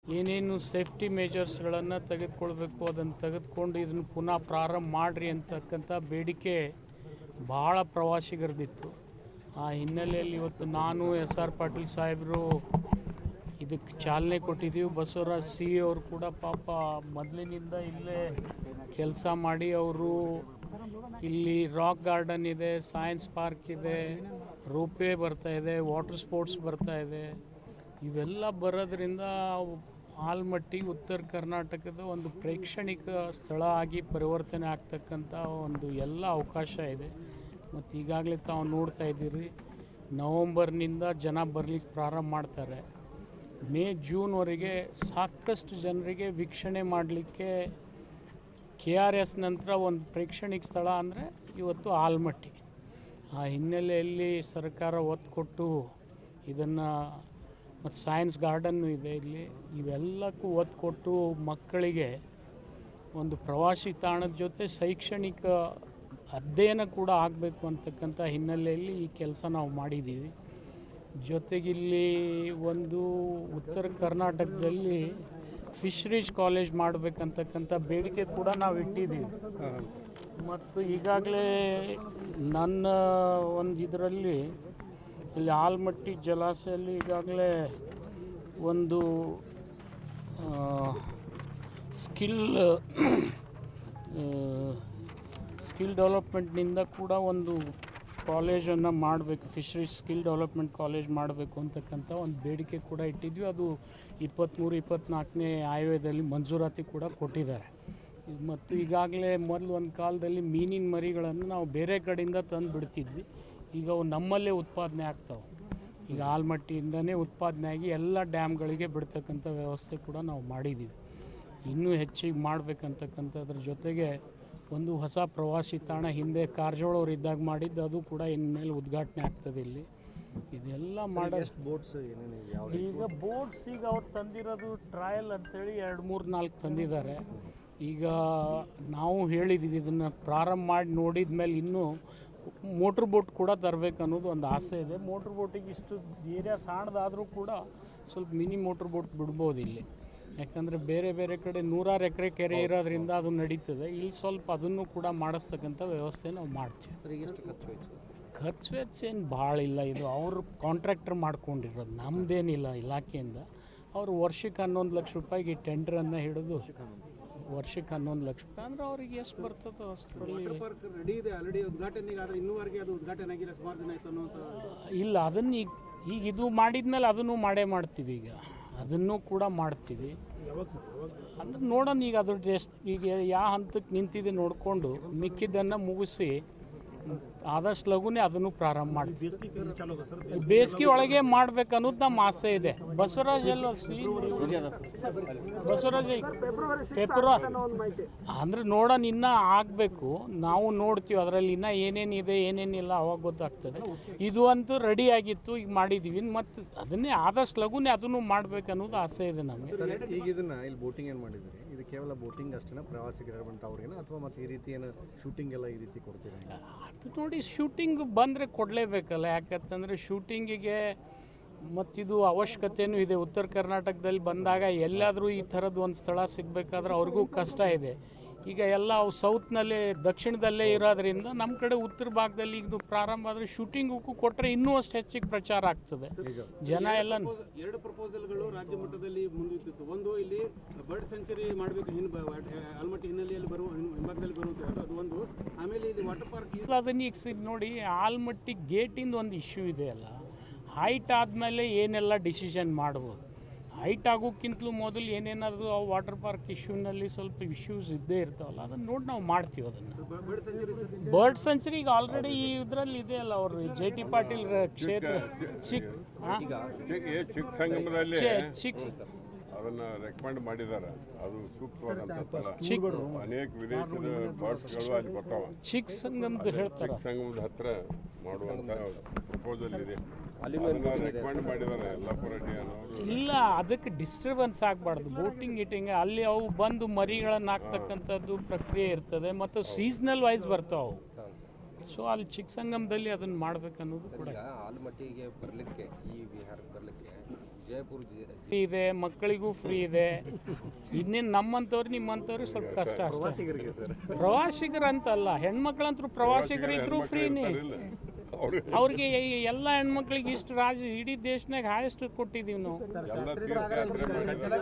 ಏನೇನು ಸೇಫ್ಟಿ ಮೆಜರ್ಸ್ಗಳನ್ನು ತೆಗೆದುಕೊಳ್ಬೇಕು ಅದನ್ನು ತೆಗೆದುಕೊಂಡು ಇದನ್ನು ಪುನಃ ಪ್ರಾರಂಭ ಮಾಡಿರಿ ಅಂತಕ್ಕಂಥ ಬೇಡಿಕೆ ಭಾಳ ಪ್ರವಾಸಿಗರದಿತ್ತು. ಆ ಹಿನ್ನೆಲೆಯಲ್ಲಿ ಇವತ್ತು ನಾನು SR ಪಾಟೀಲ್ ಸಾಹೇಬರು ಇದಕ್ಕೆ ಚಾಲನೆ ಕೊಟ್ಟಿದ್ದೀವಿ. ಬಸವರಾಜ್ ಸಿ ಅವರು ಕೂಡ ಪಾಪ ಮೊದಲಿನಿಂದ ಇಲ್ಲೇ ಕೆಲಸ ಮಾಡಿ ಅವರು ಇಲ್ಲಿ ರಾಕ್ ಗಾರ್ಡನ್ ಇದೆ, ಸೈನ್ಸ್ ಪಾರ್ಕ್ ಇದೆ, ರೋಪ್ವೇ ಬರ್ತಾಯಿದೆ, ವಾಟರ್ ಸ್ಪೋರ್ಟ್ಸ್ ಬರ್ತಾಯಿದೆ. ಇವೆಲ್ಲ ಬರೋದ್ರಿಂದ ಆಲಮಟ್ಟಿ ಉತ್ತರ ಕರ್ನಾಟಕದ ಒಂದು ಪ್ರೇಕ್ಷಣಿಕ ಸ್ಥಳ ಆಗಿ ಪರಿವರ್ತನೆ ಆಗ್ತಕ್ಕಂಥ ಒಂದು ಎಲ್ಲ ಅವಕಾಶ ಇದೆ. ಮತ್ತು ಈಗಾಗಲೇ ತಾವು ನೋಡ್ತಾ ಇದ್ದೀರಿ, ನವಂಬರ್ನಿಂದ ಜನ ಬರಲಿಕ್ಕೆ ಪ್ರಾರಂಭ ಮಾಡ್ತಾರೆ. ಮೇ ಜೂನ್ವರೆಗೆ ಸಾಕಷ್ಟು ಜನರಿಗೆ ವೀಕ್ಷಣೆ ಮಾಡಲಿಕ್ಕೆ KRS ನಂತರ ಒಂದು ಪ್ರೇಕ್ಷಣಿಕ ಸ್ಥಳ ಅಂದರೆ ಇವತ್ತು ಆಲಮಟ್ಟಿ. ಆ ಹಿನ್ನೆಲೆಯಲ್ಲಿ ಸರ್ಕಾರ ಒತ್ತು ಕೊಟ್ಟು ಇದನ್ನು, ಮತ್ತು ಸೈನ್ಸ್ ಗಾರ್ಡನ್ನು ಇದೆ ಇಲ್ಲಿ, ಇವೆಲ್ಲಕ್ಕೂ ಒತ್ತು ಕೊಟ್ಟು ಮಕ್ಕಳಿಗೆ ಒಂದು ಪ್ರವಾಸಿ ತಾಣದ ಜೊತೆ ಶೈಕ್ಷಣಿಕ ಅಧ್ಯಯನ ಕೂಡ ಆಗಬೇಕು ಅಂತಕ್ಕಂಥ ಹಿನ್ನೆಲೆಯಲ್ಲಿ ಈ ಕೆಲಸ ನಾವು ಮಾಡಿದ್ದೀವಿ. ಜೊತೆಗಿಲ್ಲಿ ಒಂದು ಉತ್ತರ ಕರ್ನಾಟಕದಲ್ಲಿ ಫಿಶರೀಸ್ ಕಾಲೇಜ್ ಮಾಡಬೇಕಂತಕ್ಕಂಥ ಬೇಡಿಕೆ ಕೂಡ ನಾವು ಇಟ್ಟಿದ್ದೀವಿ. ಮತ್ತು ಈಗಾಗಲೇ ನನ್ನ ಒಂದು ಇದರಲ್ಲಿ ಇಲ್ಲಿ ಆಲಮಟ್ಟಿ ಜಲಾಶಯಲ್ಲಿ ಈಗಾಗಲೇ ಒಂದು ಸ್ಕಿಲ್ ಡೆವಲಪ್ಮೆಂಟ್ನಿಂದ ಕೂಡ ಒಂದು ಕಾಲೇಜನ್ನು ಮಾಡಬೇಕು, ಫಿಶರೀಸ್ ಸ್ಕಿಲ್ ಡೆವಲಪ್ಮೆಂಟ್ ಕಾಲೇಜ್ ಮಾಡಬೇಕು ಅಂತಕ್ಕಂಥ ಒಂದು ಬೇಡಿಕೆ ಕೂಡ ಇಟ್ಟಿದ್ವಿ. ಅದು 23-24ನೇ ಆಯವ್ಯಯದಲ್ಲಿ ಮಂಜೂರಾತಿ ಕೂಡ ಕೊಟ್ಟಿದ್ದಾರೆ. ಮತ್ತು ಈಗಾಗಲೇ ಮೊದಲು ಒಂದು ಕಾಲದಲ್ಲಿ ಮೀನಿನ ಮರಿಗಳನ್ನು ನಾವು ಬೇರೆ ಕಡೆಯಿಂದ ತಂದು ಬಿಡ್ತಿದ್ವಿ. ಈಗ ಅವು ನಮ್ಮಲ್ಲೇ ಉತ್ಪಾದನೆ ಆಗ್ತಾವೆ. ಈಗ ಆಲಮಟ್ಟಿಯಿಂದನೇ ಉತ್ಪಾದನೆ ಆಗಿ ಎಲ್ಲ ಡ್ಯಾಮ್ಗಳಿಗೆ ಬಿಡ್ತಕ್ಕಂಥ ವ್ಯವಸ್ಥೆ ಕೂಡ ನಾವು ಮಾಡಿದ್ದೀವಿ. ಇನ್ನೂ ಹೆಚ್ಚಿಗೆ ಮಾಡಬೇಕಂತಕ್ಕಂಥದ್ರ ಜೊತೆಗೆ ಒಂದು ಹೊಸ ಪ್ರವಾಸಿ ತಾಣ ಹಿಂದೆ ಕಾರಜೋಳ ಅವರು ಇದ್ದಾಗ ಮಾಡಿದ್ದು, ಅದು ಕೂಡ ಇನ್ಮೇಲೆ ಉದ್ಘಾಟನೆ ಆಗ್ತದೆ ಇಲ್ಲಿ. ಇದೆಲ್ಲ ಮಾಡೋ ಬೋಟ್ಸ್ ಈಗ ಬೋಟ್ಸ್ ಈಗ ಅವ್ರು ತಂದಿರೋದು ಟ್ರಯಲ್ ಅಂಥೇಳಿ 2-3-4 ತಂದಿದ್ದಾರೆ. ಈಗ ನಾವು ಹೇಳಿದ್ದೀವಿ ಇದನ್ನು ಪ್ರಾರಂಭ ಮಾಡಿ ನೋಡಿದ ಮೇಲೆ ಇನ್ನೂ ಮೋಟ್ರ್ ಬೋಟ್ ಕೂಡ ತರಬೇಕು ಅನ್ನೋದು ಒಂದು ಆಸೆ ಇದೆ. ಮೋಟ್ರ್ ಬೋಟಿಗೆ ಇಷ್ಟು ಏರಿಯಾ ಸಣ್ಣದಾದರೂ ಕೂಡ ಸ್ವಲ್ಪ ಮಿನಿ ಮೋಟ್ರ್ ಬೋಟ್ ಬಿಡ್ಬೋದು ಇಲ್ಲಿ. ಯಾಕಂದರೆ ಬೇರೆ ಬೇರೆ ಕಡೆ 100 ಎಕರೆ ಕೆರೆ ಇರೋದ್ರಿಂದ ಅದು ನಡೀತದೆ. ಇಲ್ಲಿ ಸ್ವಲ್ಪ ಅದನ್ನು ಕೂಡ ಮಾಡಿಸ್ತಕ್ಕಂಥ ವ್ಯವಸ್ಥೆ ನಾವು ಮಾಡ್ತೀವಿ. ಖರ್ಚು ವೆಚ್ಚ ಏನು ಭಾಳ ಇಲ್ಲ. ಇದು ಅವರು ಕಾಂಟ್ರಾಕ್ಟರ್ ಮಾಡ್ಕೊಂಡಿರೋದು, ನಮ್ಮದೇನಿಲ್ಲ ಇಲಾಖೆಯಿಂದ. ಅವರು ವರ್ಷಕ್ಕೆ 11 ಲಕ್ಷ ರೂಪಾಯಿಗೆ ಟೆಂಡರನ್ನು ಹಿಡಿದು ವರ್ಷಕ್ಕೆ 11 ಲಕ್ಷ ರೂಪಾಯಿ ಅಂದರೆ ಅವ್ರಿಗೆ ಎಷ್ಟು ಬರ್ತದೋ ಅಷ್ಟರಲ್ಲಿ ಇಲ್ಲ. ಅದನ್ನು ಈಗ ಇದು ಮಾಡಿದ್ಮೇಲೆ ಅದನ್ನು ಮಾಡ್ತೀವಿ. ಈಗ ಅದನ್ನು ಕೂಡ ಮಾಡ್ತೀವಿ ಅಂದ್ರೆ ನೋಡೋಣ. ಈಗ ಅದ್ರ ಎಷ್ಟು ಈಗ ಯಾವ ಹಂತಕ್ಕೆ ನಿಂತಿದೆ ನೋಡಿಕೊಂಡು ಮಿಕ್ಕಿದ್ದನ್ನು ಮುಗಿಸಿ ಆದಷ್ಟು ಲಘುನೇ ಅದನ್ನು ಪ್ರಾರಂಭ ಮಾಡ್ತೀವಿ. ಬೇಸಿಗೆ ಒಳಗೆ ಮಾಡ್ಬೇಕು ಅನ್ನೋದು ನಮ್ಮ ಆಸೆ ಇದೆ. ಬಸವರಾಜ್ ಫೆಬ್ರವರಿ ಅಂದರೆ ನೋಡೋಣ, ಇನ್ನೂ ಆಗಬೇಕು. ನಾವು ನೋಡ್ತೀವಿ ಅದರಲ್ಲಿ ಇನ್ನೂ ಏನೇನಿದೆ ಏನೇನಿಲ್ಲ ಅವಾಗ ಗೊತ್ತಾಗ್ತದೆ. ಇದು ಅಂತೂ ರೆಡಿ ಆಗಿತ್ತು, ಈಗ ಮಾಡಿದ್ದೀವಿ. ಮತ್ತು ಅದನ್ನೇ ಆದಷ್ಟು ಲಘುನೇ ಅದನ್ನು ಮಾಡ್ಬೇಕು ಅನ್ನೋದು ಆಸೆ ಇದೆ ನಮಗೆ. ಈಗ ಇದನ್ನು ಇಲ್ಲಿ ಬೋಟಿಂಗ್ ಏನು ಮಾಡಿದ್ರಿ? ಇದು ಕೇವಲ ಬೋಟಿಂಗ್ ಅಷ್ಟೇ ಪ್ರವಾಸಿಗರು ಬಂತ ಅವ್ರಿಗೇನು, ಅಥವಾ ಮತ್ತು ಈ ರೀತಿ ಏನು ಶೂಟಿಂಗ್ ಎಲ್ಲ ಈ ರೀತಿ ಕೊಡ್ತೀರಾ? ಅದು ನೋಡಿ, ಶೂಟಿಂಗ್ ಬಂದರೆ ಕೊಡಲೇಬೇಕಲ್ಲ. ಯಾಕಂತಂದರೆ ಶೂಟಿಂಗಿಗೆ ಮತ್ತಿದು ಅವಶ್ಯಕತೆಯೂ ಇದೆ. ಉತ್ತರ ಕರ್ನಾಟಕದಲ್ಲಿ ಬಂದಾಗ ಎಲ್ಲಾದರೂ ಈ ಥರದ್ದು ಒಂದು ಸ್ಥಳ ಸಿಗಬೇಕಾದ್ರೆ ಅವ್ರಿಗೂ ಕಷ್ಟ ಇದೆ. ಈಗ ಎಲ್ಲ ಅವು ಸೌತ್ನಲ್ಲೇ ದಕ್ಷಿಣದಲ್ಲೇ ಇರೋದ್ರಿಂದ ನಮ್ಮ ಕಡೆ ಉತ್ತರ ಭಾಗದಲ್ಲಿ ಇದು ಪ್ರಾರಂಭ ಆದರೆ ಶೂಟಿಂಗಕ್ಕೂ ಕೊಟ್ಟರೆ ಇನ್ನೂ ಅಷ್ಟು ಹೆಚ್ಚಿಗೆ ಪ್ರಚಾರ ಆಗ್ತದೆ. ಜನ ಎಲ್ಲ 2 ಪ್ರಪೋಸಲ್ಗಳು ರಾಜ್ಯ ಮಟ್ಟದಲ್ಲಿ ಮುಂದಿತ್ತು. ಒಂದು, ಇಲ್ಲಿ ಬರ್ಡ್ ಸೆಂಚುರಿ ಮಾಡಬೇಕು ಆಲಮಟ್ಟಿ ಹಿನ್ನೆಲೆಯಲ್ಲಿ ಹಿಂಭಾಗದಲ್ಲಿ ಬರುವಂಥದ್ದು, ಅದು ಒಂದು. ಆಮೇಲೆ ಇಲ್ಲಿ ವಾಟರ್ ಪಾರ್ಕ್ ಅದನ್ನು ಈಗ ನೋಡಿ, ಆಲಮಟ್ಟಿ ಗೇಟಿಂದ ಒಂದು ಇಶ್ಯೂ ಇದೆ ಅಲ್ಲ. ಹೈಟ್ ಆದಮೇಲೆ ಏನೆಲ್ಲ ಡಿಸಿಷನ್ ಮಾಡ್ಬೋದು. ಹೈಟ್ ಆಗೋಕ್ಕಿಂತಲೂ ಮೊದಲು ಏನೇನಾದರೂ ಆ ವಾಟರ್ ಪಾರ್ಕ್ ಇಶ್ಯೂನಲ್ಲಿ ಸ್ವಲ್ಪ ಇಶ್ಯೂಸ್ ಇದ್ದೇ ಇರ್ತಾವಲ್ಲ, ಅದನ್ನು ನೋಡಿ ನಾವು ಮಾಡ್ತೀವಿ. ಅದನ್ನು ಬರ್ಡ್ ಸೆಂಚುರಿ ಈಗ ಆಲ್ರೆಡಿ ಈ ಇದರಲ್ಲಿ ಇದೆ ಅಲ್ಲ, ಅವರು JT ಪಾಟೀಲ್ ಕ್ಷೇತ್ರ ಅದನ್ನು ರೆಕಮೆಂಡ್ ಮಾಡಿದ್ದಾರೆ. ಅದು ಸೂಕ್ತವಾದಂಥ ಸ್ಥಳ. ಅನೇಕ ವಿದೇಶದ ಬರ್ಡ್ಸ್ಗಳು ಅಲ್ಲಿ ಬರ್ತಾವೆ. ಸಂಗಮದ ಹೇಳ್ತಾರೆ, ಸಂಗಮದ ಹತ್ರ ಮಾಡುವಂಥ ಪ್ರಪೋಸಲ್ ಇದೆ. ರೆಕಮೆಂಡ್ ಮಾಡಿದ್ದಾರೆ ಯಲ್ಲಪ್ಪ ರೆಡ್ಡಿ ಅನ್ನೋರು. ಇಲ್ಲ, ಅದಕ್ಕೆ ಡಿಸ್ಟರ್ಬೆನ್ಸ್ ಆಗಬಾರ್ದು. ಬೋಟಿಂಗ್ ಗೀಟಿಂಗ್ ಅಲ್ಲಿ ಅವು ಬಂದು ಮರಿಗಳನ್ನು ಹಾಕ್ತಕ್ಕಂಥದ್ದು ಪ್ರಕ್ರಿಯೆ ಇರ್ತದೆ. ಮತ್ತು ಸೀಸ್ನಲ್ ವೈಸ್ ಬರ್ತಾವೆ ಅವು. ಸೊ ಅಲ್ಲಿ ಚಿಕ್ಕಸಂಗಮದಲ್ಲಿ ಅದನ್ನು ಮಾಡ್ಬೇಕನ್ನೋದು ಕೂಡ. ಆಲಮಟ್ಟಿಗೆ ಬರಲಿಕ್ಕೆ, ಈ ವಿಹಾರಕ್ಕೆ ಬರಲಿಕ್ಕೆ ಫ್ರೀ ಇದೆ, ಮಕ್ಕಳಿಗೂ ಫ್ರೀ ಇದೆ. ಇನ್ನೇನು ನಮ್ಮಂಥವ್ರು ನಿಮ್ಮಂಥವ್ರು ಸ್ವಲ್ಪ ಕಷ್ಟ ಅಷ್ಟೇ. ಪ್ರವಾಸಿಗರಿಗೆ ಸರ್ ಪ್ರವಾಸಿಗರು ಅಂತಲ್ಲ, ಹೆಣ್ಮಕ್ಳಂತರೂ ಪ್ರವಾಸಿಗರು ಇದ್ರೂ ಫ್ರೀನೇ. ಅವ್ರಿಗೆ ಎಲ್ಲ ಹೆಣ್ಮಕ್ಳಿಗೆ ಇಷ್ಟು ಇಡೀ ದೇಶನಾಗ ಹೈಯೆಸ್ಟ್ ಕೊಟ್ಟಿದ್ದೀವಿ ನಾವು. ಎಲ್ಲ ತೀರ್ಥಯಾತ್ರೆ ಮಾಡಿದ್ದಾರೆ.